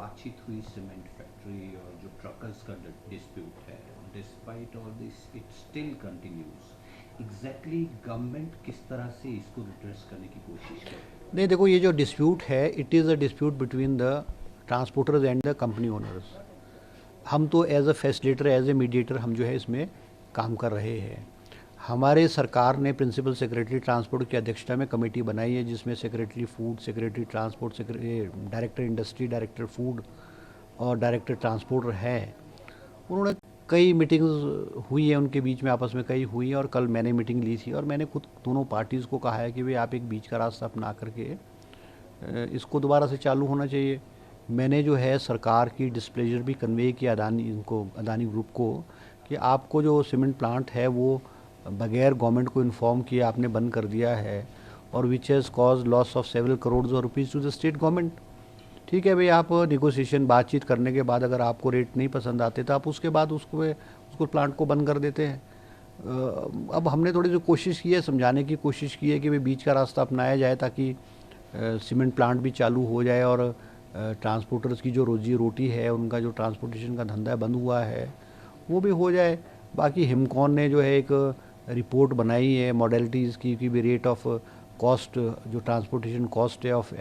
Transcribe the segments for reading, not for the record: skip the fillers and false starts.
बातचीत हुई cement factory और जो ट्रकर्स का डिस्प्यूट है, despite all this it still continues. Exactly government किस तरह से इसको रिड्रेस करने की कोशिश कर रही नहीं, देखो, ये जो डिस्प्यूट है, it is a dispute between the transporters and the company owners. हम तो as a facilitator, as a mediator हम जो है इसमें काम कर रहे हैं। हमारे सरकार ने प्रिंसिपल सेक्रेटरी ट्रांसपोर्ट की अध्यक्षता में कमेटी बनाई है, जिसमें secretary food, secretary transport, director industry, director food और डायरेक्टर ट्रांसपोर्ट है। उन्होंने कई मीटिंग्स हुई है उनके बीच में, आपस में कई हुई हैं, और कल मैंने मीटिंग ली थी और मैंने खुद दोनों पार्टीज़ को कहा है कि भाई आप एक बीच का रास्ता अपना करके इसको दोबारा से चालू होना चाहिए। मैंने जो है सरकार की डिस्प्लेजर भी कन्वे किया अदानी ग्रुप को, कि आपको जो सीमेंट प्लांट है वो बगैर गवर्नमेंट को इन्फॉर्म किए आपने बंद कर दिया है, और which has cause loss of several crore rupees to the state government. ठीक है भाई, आप निगोशिएशन बातचीत करने के बाद अगर आपको रेट नहीं पसंद आते तो आप उसके बाद उसको प्लांट को बंद कर देते हैं। अब हमने थोड़ी सी कोशिश की है, समझाने की कोशिश की है कि भाई बीच का रास्ता अपनाया जाए, ताकि सीमेंट प्लांट भी चालू हो जाए और ट्रांसपोर्टर्स की जो रोजी रोटी है, उनका जो ट्रांसपोर्टेशन का धंधा बंद हुआ है वो भी हो जाए। बाकी हिमकॉन ने जो है एक रिपोर्ट बनाई है मॉडलिटीज़ की, कि भी रेट ऑफ कॉस्ट, जो ट्रांसपोर्टेशन कॉस्ट है ऑफ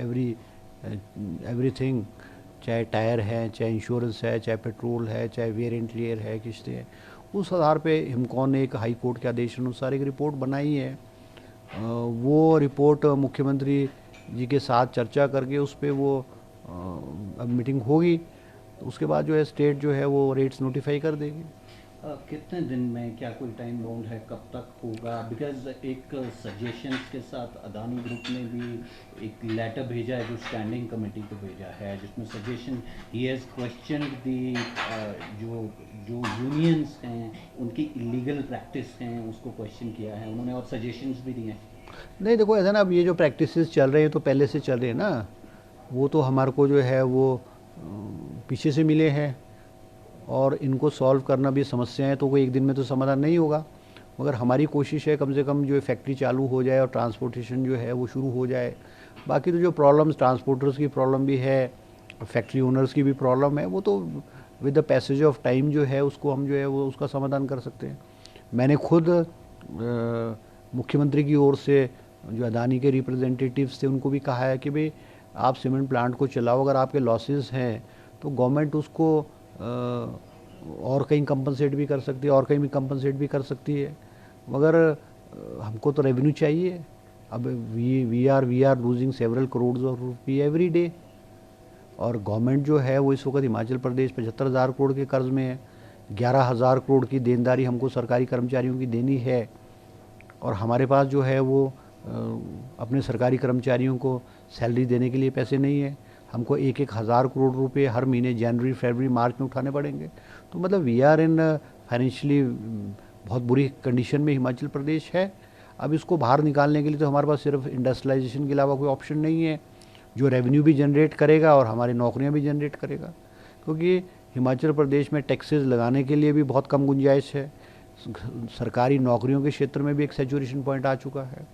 एवरीथिंग, चाहे टायर है, चाहे इंश्योरेंस है, चाहे पेट्रोल है, चाहे वेयर एंड टियर है, किस्तें हैं, उस आधार पे हिमकॉन ने एक हाई कोर्ट के आदेश अनुसार एक रिपोर्ट बनाई है। वो रिपोर्ट मुख्यमंत्री जी के साथ चर्चा करके उस पर वो अब मीटिंग होगी, तो उसके बाद जो है स्टेट जो है वो रेट्स नोटिफाई कर देगी। कितने दिन में, क्या कोई टाइम बाउंड है, कब तक होगा? बिकॉज एक सजेशंस के साथ अदानी ग्रुप ने भी एक लेटर भेजा है जो स्टैंडिंग कमेटी को भेजा है, जिसमें सजेशन ही हैज़ क्वेश्चन दी जो जो यूनियंस हैं उनकी इलीगल प्रैक्टिस हैं उसको क्वेश्चन किया है उन्होंने, और सजेशंस भी दिए हैं। नहीं, देखो ऐसा ना, अब ये जो प्रैक्टिसेस चल रहे हैं तो पहले से चल रहे हैं ना, वो तो हमारे को जो है वो पीछे से मिले हैं, और इनको सॉल्व करना भी समस्या है, तो कोई एक दिन में तो समाधान नहीं होगा। मगर हमारी कोशिश है कम से कम जो फैक्ट्री चालू हो जाए और ट्रांसपोर्टेशन जो है वो शुरू हो जाए। बाकी तो जो प्रॉब्लम्स, ट्रांसपोर्टर्स की प्रॉब्लम भी है, फैक्ट्री ओनर्स की भी प्रॉब्लम है, वो तो with the passage of time जो है उसको हम जो है वो उसका समाधान कर सकते हैं। मैंने खुद मुख्यमंत्री की ओर से जो अदानी के रिप्रेजेंटेटिव्स थे उनको भी कहा है कि भाई आप सीमेंट प्लांट को चलाओ, अगर आपके लॉसेस हैं तो गवर्नमेंट उसको और कहीं कंपनसेट भी कर सकती है, और कहीं भी कंपनसेट भी कर सकती है, मगर हमको तो रेवेन्यू चाहिए। अब we are losing several crore of rupee every day, और गवर्नमेंट जो है वो इस वक्त हिमाचल प्रदेश 75,000 करोड़ के कर्ज में है, 11,000 करोड़ की देनदारी हमको सरकारी कर्मचारियों की देनी है, और हमारे पास जो है वो अपने सरकारी कर्मचारियों को सैलरी देने के लिए पैसे नहीं है। हमको 1,000 करोड़ रुपए हर महीने जनवरी, फरवरी, मार्च में उठाने पड़ेंगे। तो मतलब वी आर इन फाइनेंशियली बहुत बुरी कंडीशन में हिमाचल प्रदेश है। अब इसको बाहर निकालने के लिए तो हमारे पास सिर्फ इंडस्ट्रियलाइजेशन के अलावा कोई ऑप्शन नहीं है, जो रेवेन्यू भी जनरेट करेगा और हमारी नौकरियां भी जनरेट करेगा, क्योंकि हिमाचल प्रदेश में टैक्सेस लगाने के लिए भी बहुत कम गुंजाइश है। सरकारी नौकरियों के क्षेत्र में भी एक सैचुरेशन पॉइंट आ चुका है।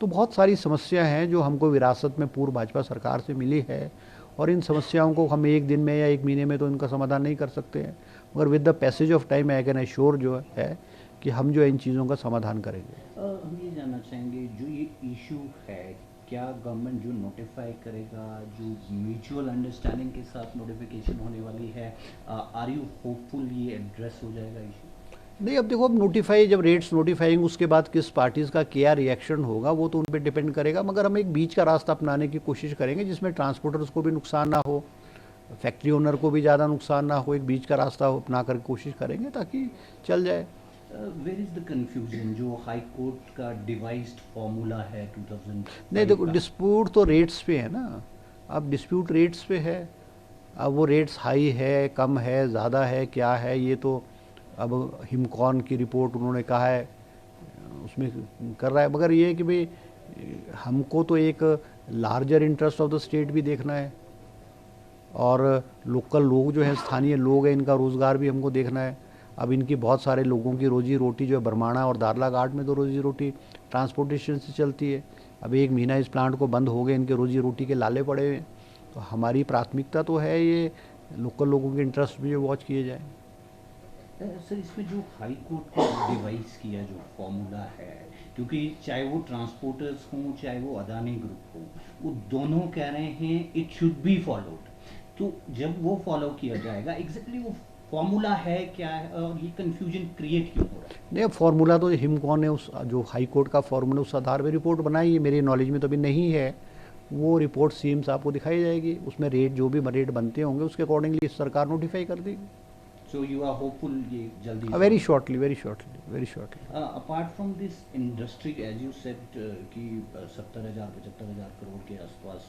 तो बहुत सारी समस्या हैं जो हमको विरासत में पूर्व भाजपा सरकार से मिली है, और इन समस्याओं को हम एक दिन में या एक महीने में तो इनका समाधान नहीं कर सकते हैं, मगर with the passage of time I can assure जो है कि हम जो इन चीज़ों का समाधान करेंगे। हम ये जानना चाहेंगे, जो ये इशू है, क्या गवर्नमेंट जो नोटिफाई करेगा, जो म्यूचुअल अंडरस्टैंडिंग के साथ नोटिफिकेशन होने वाली है, आर यू होपफुल ये एड्रेस हो जाएगा इशू? नहीं, अब देखो, अब नोटिफाई जब रेट्स नोटिफाइंग, उसके बाद किस पार्टीज़ का क्या रिएक्शन होगा वो तो उन पर डिपेंड करेगा, मगर हम एक बीच का रास्ता अपनाने की कोशिश करेंगे जिसमें ट्रांसपोर्टर्स को भी नुकसान ना हो, फैक्ट्री ओनर को भी ज़्यादा नुकसान ना हो। एक बीच का रास्ता अपना कर कोशिश करेंगे ताकि चल जाए। वेयर इज द कंफ्यूजन जो हाई कोर्ट का डिवाइस्ड फॉर्मूला है 2005 नहीं, देखो, का? डिस्प्यूट तो रेट्स पे है ना। अब डिस्प्यूट रेट्स पे है, अब वो रेट्स हाई है, कम है, ज़्यादा है, क्या है, ये तो अब हिमकॉन की रिपोर्ट उन्होंने कहा है उसमें कर रहा है, मगर ये है कि भाई हमको तो एक larger interest of the state भी देखना है, और लोकल लोग जो हैं, स्थानीय लोग हैं, इनका रोज़गार भी हमको देखना है। अब इनकी बहुत सारे लोगों की रोजी रोटी जो है बरमाणा और दारला घाट में तो रोजी रोटी ट्रांसपोर्टेशन से चलती है। अब एक महीना इस प्लांट को बंद हो गए, इनके रोजी रोटी के लाले पड़े हुए हैं। तो हमारी प्राथमिकता तो है ये लोकल लोगों के इंटरेस्ट भी वॉच किए जाए। सर इसमें जो हाई कोर्ट का डिवाइस किया जो फॉर्मूला है, क्योंकि चाहे वो ट्रांसपोर्टर्स हों चाहे वो अदानी ग्रुप हो, वो दोनों कह रहे हैं इट शुड बी फॉलोड। तो जब वो फॉलो किया जाएगा एग्जैक्टली वो फॉर्मूला है क्या है और ये कंफ्यूजन क्रिएट क्यों हो रहा है? नहीं, फॉर्मूला तो हिमकॉन ने उस जो हाई कोर्ट का फॉर्मूला उस आधार पर रिपोर्ट बनाई है, मेरी नॉलेज में तो अभी नहीं है। वो रिपोर्ट सीएम साहब को दिखाई जाएगी, उसमें रेट जो भी रेट बनते होंगे उसके अकॉर्डिंगली सरकार नोटिफाई कर देगी। So you are hopeful ये जल्दी? Very shortly, very shortly, very shortly. Apart from this industry as you said कि 70,000-75,000 करोड़ के आसपास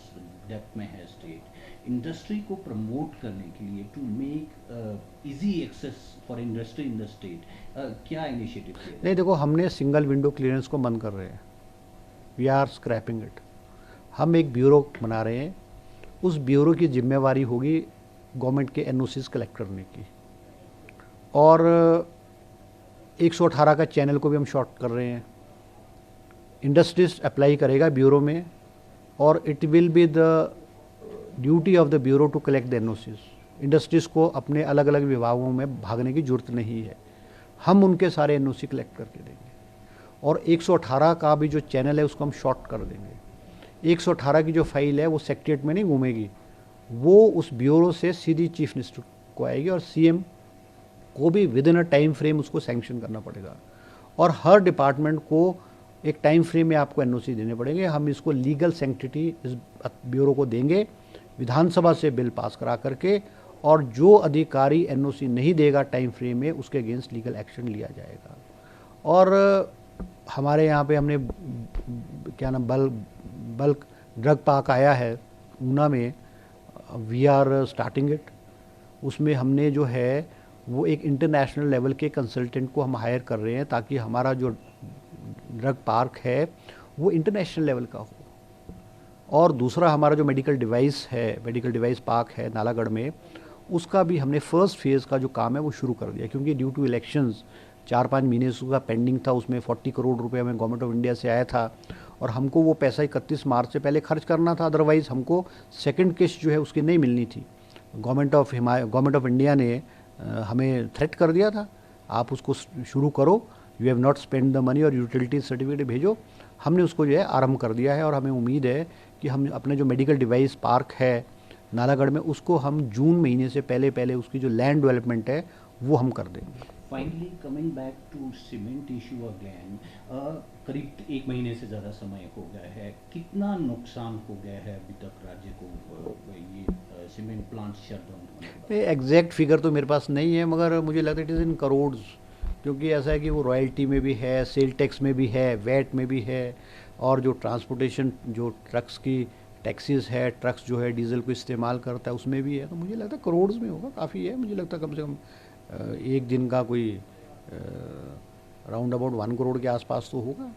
डेप्थ में है स्टेट, इंडस्ट्री को प्रमोट करने के लिए to make easy access for industry in the state क्या इनिशिएटिव किया? नहीं देखो, हमने सिंगल विंडो क्लियरेंस को बंद कर रहे हैं, वी आर स्क्रैपिंग इट। हम एक ब्यूरो बना रहे हैं, उस ब्यूरो की जिम्मेवारी होगी गवर्नमेंट के एनओसीज कलेक्ट करने की, और 118 का चैनल को भी हम शॉर्ट कर रहे हैं। इंडस्ट्रीज अप्लाई करेगा ब्यूरो में, और it will be the duty of the bureau to collect the NOCs. Industries को अपने अलग अलग विभागों में भागने की जरूरत नहीं है, हम उनके सारे एनओसी कलेक्ट करके देंगे, और 118 का भी जो चैनल है उसको हम शॉर्ट कर देंगे। 118 की जो फाइल है वो सेक्रेटरीट में नहीं घूमेगी, वो उस ब्यूरो से सीधी चीफ मिनिस्टर को आएगी, और सीएम को भी with in a time frame उसको सैंक्शन करना पड़ेगा, और हर डिपार्टमेंट को एक टाइम फ्रेम में आपको एनओसी देने पड़ेंगे। हम इसको लीगल सैंक्टिटी इस ब्यूरो को देंगे विधानसभा से बिल पास करा करके, और जो अधिकारी एनओसी नहीं देगा टाइम फ्रेम में उसके अगेंस्ट लीगल एक्शन लिया जाएगा। और हमारे यहाँ पे हमने क्या नाम बल्क ड्रग पार्क आया है ऊना में, वी आर स्टार्टिंग इट। उसमें हमने जो है वो एक इंटरनेशनल लेवल के कंसल्टेंट को हम हायर कर रहे हैं, ताकि हमारा जो ड्रग पार्क है वो इंटरनेशनल लेवल का हो। और दूसरा हमारा जो मेडिकल डिवाइस है, मेडिकल डिवाइस पार्क है नालागढ़ में, उसका भी हमने फर्स्ट फेज़ का जो काम है वो शुरू कर दिया, क्योंकि ड्यू टू इलेक्शंस 4-5 महीने से उसका पेंडिंग था। उसमें 40 करोड़ रुपए हमें गवर्नमेंट ऑफ इंडिया से आया था, और हमको वो पैसा 31 मार्च से पहले खर्च करना था, अदरवाइज़ हमको सेकेंड किस्त जो है उसकी नहीं मिलनी थी। गवर्नमेंट ऑफ इंडिया ने हमें थ्रेट कर दिया था, आप उसको शुरू करो, you have not spend the money और यूटिलिटी सर्टिफिकेट भेजो। हमने उसको जो है आरंभ कर दिया है, और हमें उम्मीद है कि हम अपने जो मेडिकल डिवाइस पार्क है नालागढ़ में, उसको हम जून महीने से पहले उसकी जो लैंड डेवलपमेंट है वो हम कर देंगे। Finally coming back to cement issue again, करीब 1 महीने से ज़्यादा समय हो गया है, कितना नुकसान हो गया है अभी तक राज्य को ये सीमेंट प्लांट शट डाउन होने के बाद? एग्जैक्ट फिगर तो मेरे पास नहीं है, मगर मुझे लगता है इट इज़ इन करोड़, क्योंकि ऐसा है कि वो रॉयल्टी में भी है, सेल टैक्स में भी है, वैट में भी है, और जो ट्रांसपोर्टेशन जो ट्रक्स की टैक्सीज है, ट्रक्स जो है डीजल को इस्तेमाल करता है उसमें भी है। तो मुझे लगता है करोड़ में होगा, काफ़ी है। मुझे लगता है कम से कम एक दिन का कोई राउंड अबाउट 1 करोड़ के आसपास तो होगा।